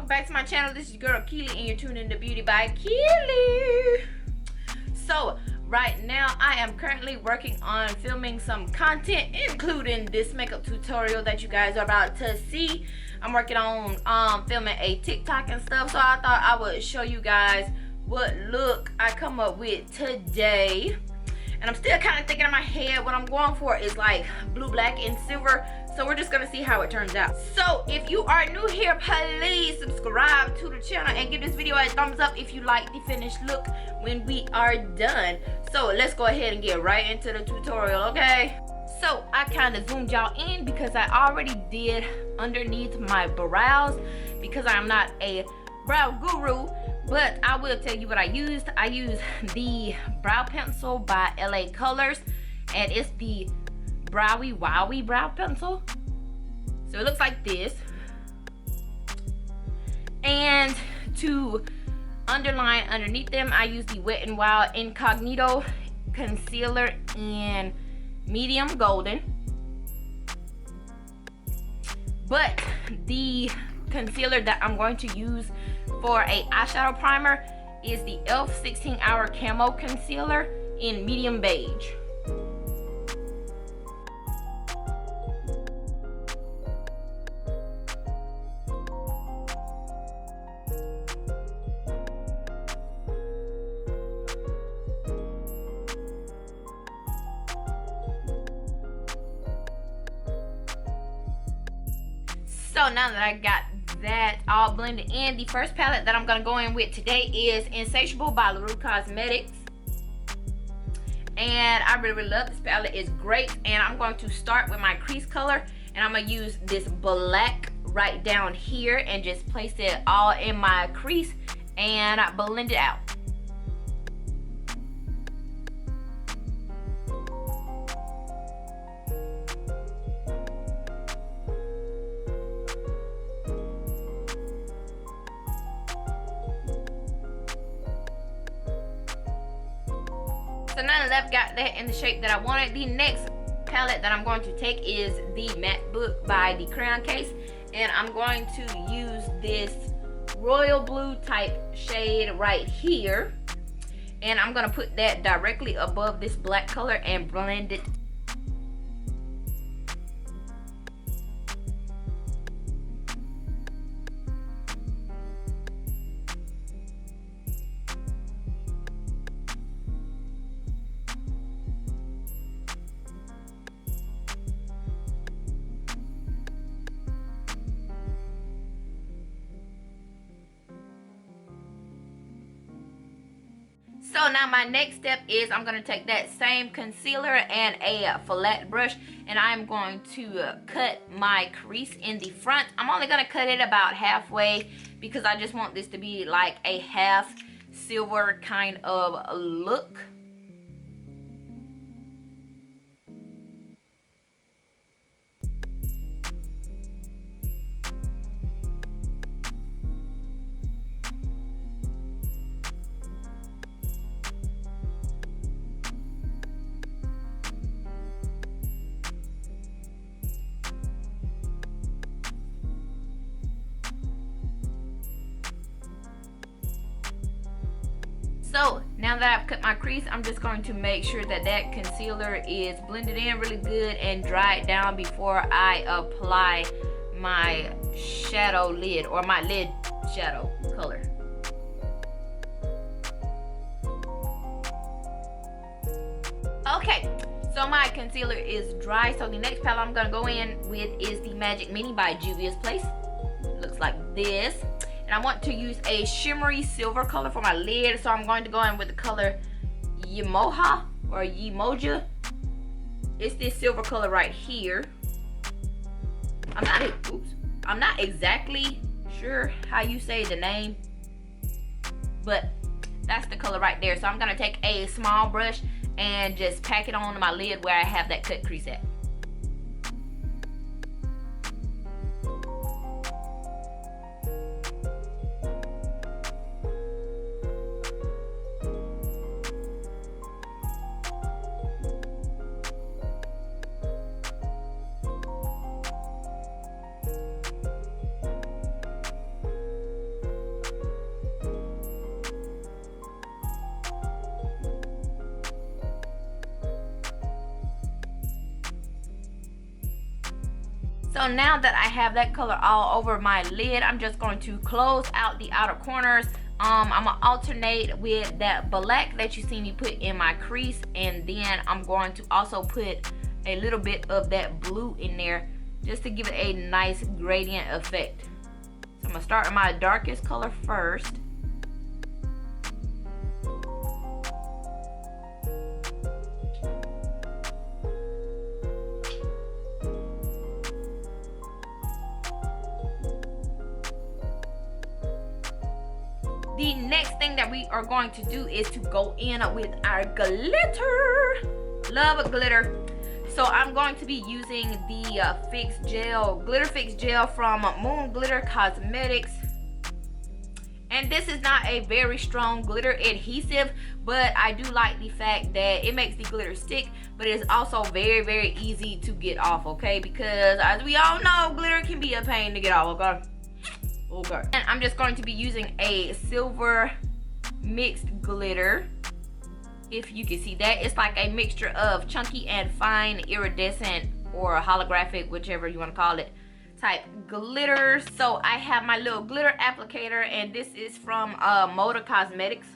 welcome back to my channel. This is your girl Keely and you're tuning in to Beauty by Keely. So right now I am currently working on filming some content, including this makeup tutorial that you guys are about to see. I'm working on filming a TikTok and stuff, so I thought I would show you guys what look I come up with today. And I'm still kind of thinking in my head what I'm going for is like blue, black, and silver. So we're just gonna see how it turns out. So if you are new here, please subscribe to the channel and give this video a thumbs up if you like the finished look when we are done. So let's go ahead and get right into the tutorial, okay? So I kind of zoomed y'all in because I already did underneath my brows because I'm not a brow guru. But I will tell you what I used. I used the brow pencil by LA Colors, and it's the Browy Wowie brow pencil. So it looks like this. And to underline underneath them, I used the Wet n Wild Incognito concealer in medium golden. But the concealer that I'm going to use for a eyeshadow primer is the e.l.f. 16 Hour Camo Concealer in medium beige. So now that I got that all blended in, the first palette that I'm going to go in with today is Insatiable by LaRue Cosmetics. And I really love this palette. It's great. And I'm going to start with my crease color. And I'm going to use this black right down here and just place it all in my crease and blend it out. So now that I've got that in the shape that I wanted, the next palette that I'm going to take is the Matte Book by the Crayon Case. And I'm going to use this royal blue type shade right here. And I'm going to put that directly above this black color and blend it. So now my next step is I'm going to take that same concealer and a flat brush, and I'm going to cut my crease in the front. I'm only going to cut it about halfway because I just want this to be like a half silver kind of look. So now that I've cut my crease, I'm just going to make sure that that concealer is blended in really good and dried down before I apply my shadow lid or my lid shadow color. Okay, so my concealer is dry. So the next palette I'm going to go in with is the Magic Mini by Juvia's Place. It looks like this. And I want to use a shimmery silver color for my lid, so I'm going to go in with the color Yemoja or Yemoja. It's this silver color right here. I'm not exactly sure how you say the name, but that's the color right there. So I'm gonna take a small brush and just pack it on my lid where I have that cut crease at. So now that I have that color all over my lid, I'm just going to close out the outer corners. I'm gonna alternate with that black that you see me put in my crease, and then I'm going to also put a little bit of that blue in there just to give it a nice gradient effect. So I'm gonna start with my darkest color first. The next thing that we are going to do is to go in with our glitter. Love glitter. So I'm going to be using the glitter fix gel from Moon Glitter Cosmetics. And this is not a very strong glitter adhesive, but I do like the fact that it makes the glitter stick, but it's also very, very easy to get off, okay? Because as we all know, glitter can be a pain to get off, okay? Okay. And I'm just going to be using a silver mixed glitter. If you can see that, it's like a mixture of chunky and fine iridescent or holographic, whichever you want to call it, type glitter. So I have my little glitter applicator, and this is from Moda Cosmetics.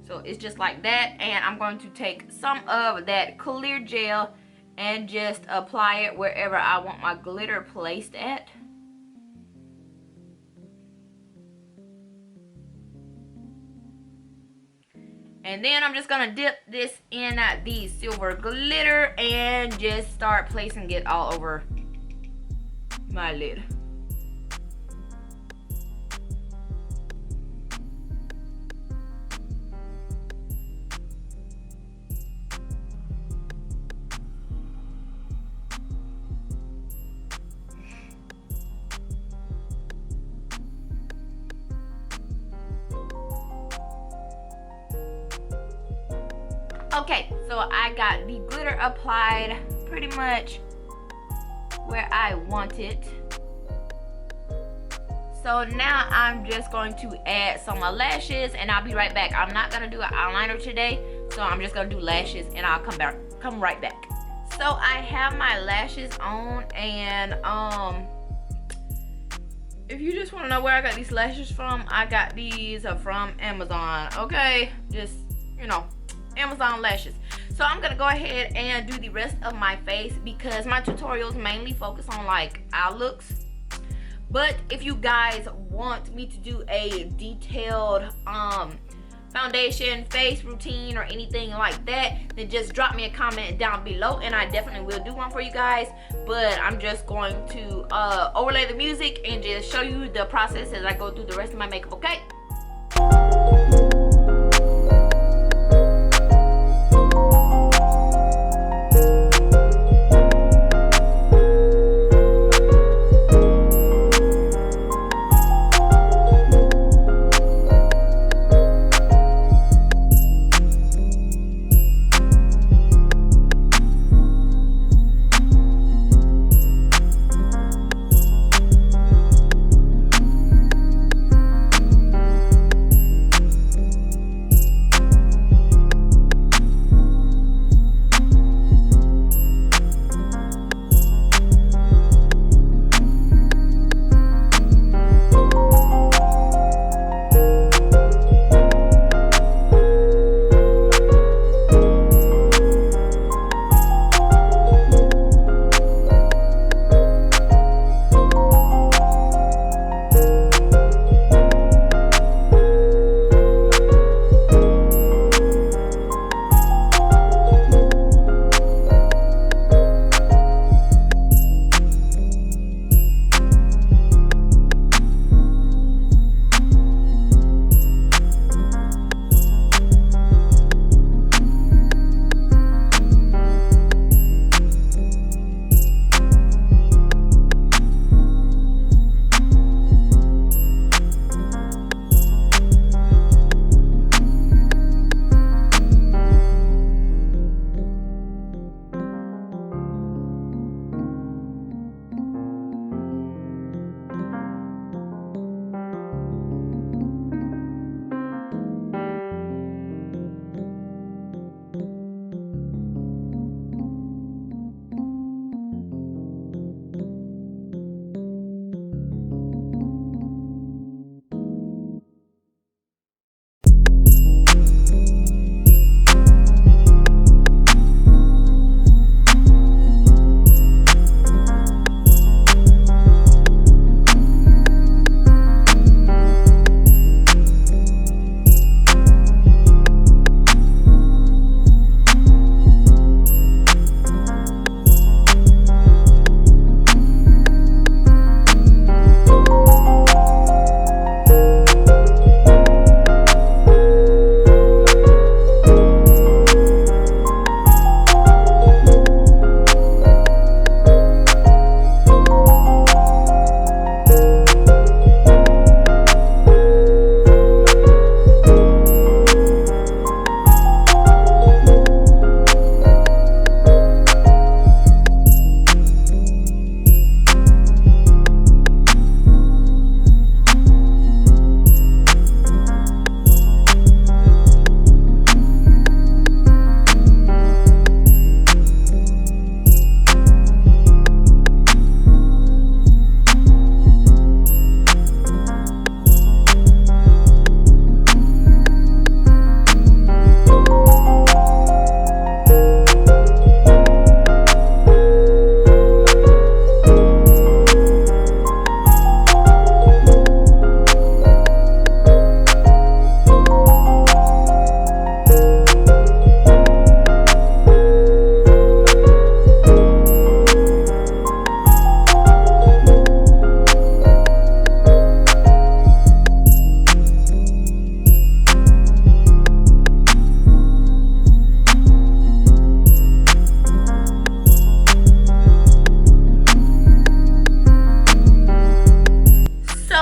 So it's just like that, and I'm going to take some of that clear gel and just apply it wherever I want my glitter placed at. And then I'm just gonna dip this in the silver glitter and just start placing it all over my lid. Okay, so I got the glitter applied pretty much where I want it. So now I'm just going to add some lashes, and I'll be right back. I'm not gonna do an eyeliner today, so I'm just gonna do lashes, and I'll come right back. So I have my lashes on, and if you just want to know where I got these lashes from, I got these from Amazon. Okay, just, you know, Amazon lashes. So I'm gonna go ahead and do the rest of my face because my tutorials mainly focus on like eye looks. But if you guys want me to do a detailed foundation, face routine, or anything like that, then just drop me a comment down below, and I definitely will do one for you guys. But I'm just going to overlay the music and just show you the process as I go through the rest of my makeup, okay?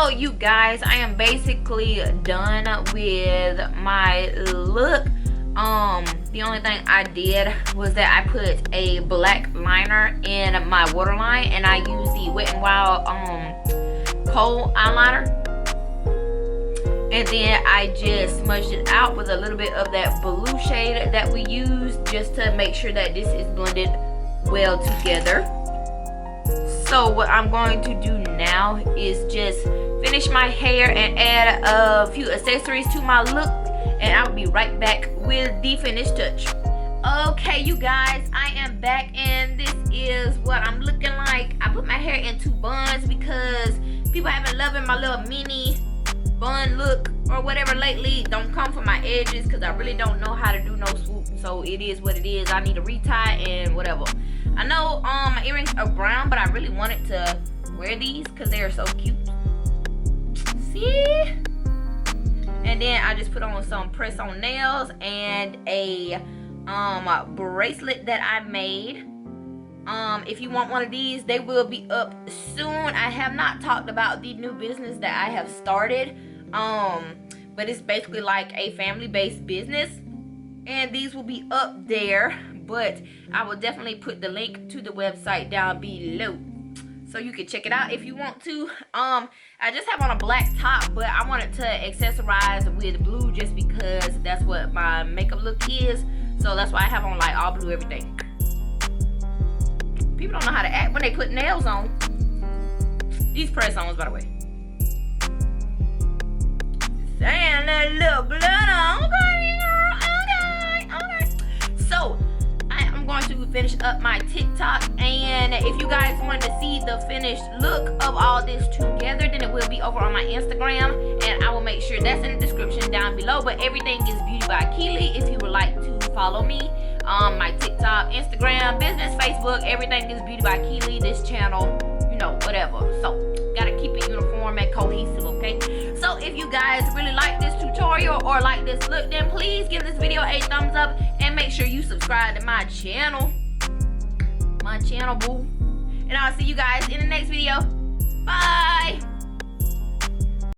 So you guys, I am basically done with my look. The only thing I did was that I put a black liner in my waterline, and I used the Wet n Wild kohl eyeliner, and then I just smudged it out with a little bit of that blue shade that we used, just to make sure that this is blended well together. So what I'm going to do now is just finish my hair and add a few accessories to my look, and I'll be right back with the finished touch. Okay, you guys, I am back, and this is what I'm looking like. I put my hair in 2 buns because people have been loving my little mini bun look or whatever lately. Don't come for my edges because I really don't know how to do no swoop, so it is what it is. I need to retie and whatever. I know my earrings are brown, but I really wanted to wear these because they are so cute. See? And then I just put on some press-on nails and a bracelet that I made. If you want one of these, they will be up soon. I have not talked about the new business that I have started, but it's basically like a family-based business, and these will be up there, but I will definitely put the link to the website down below so you can check it out if you want to. I just have on a black top, but I wanted to accessorize with blue just because that's what my makeup look is. So that's why I have on like all blue everything. People don't know how to act when they put nails on. These press-ons, by the way. Saying that little blood on. Okay. So I'm going to finish up my TikTok, and if you guys want to see the finished look of all this together, then it will be over on my Instagram, and I will make sure that's in the description down below. But everything is Beauty by Keely if you would like to follow me. My TikTok, Instagram, business, Facebook, everything is Beauty by Keely. This channel, you know, whatever. So gotta keep it uniform and cohesive, okay? So if you guys really like this tutorial or like this look, then please give this video a thumbs up and make sure you subscribe to my channel. Boo. And I'll see you guys in the next video. Bye.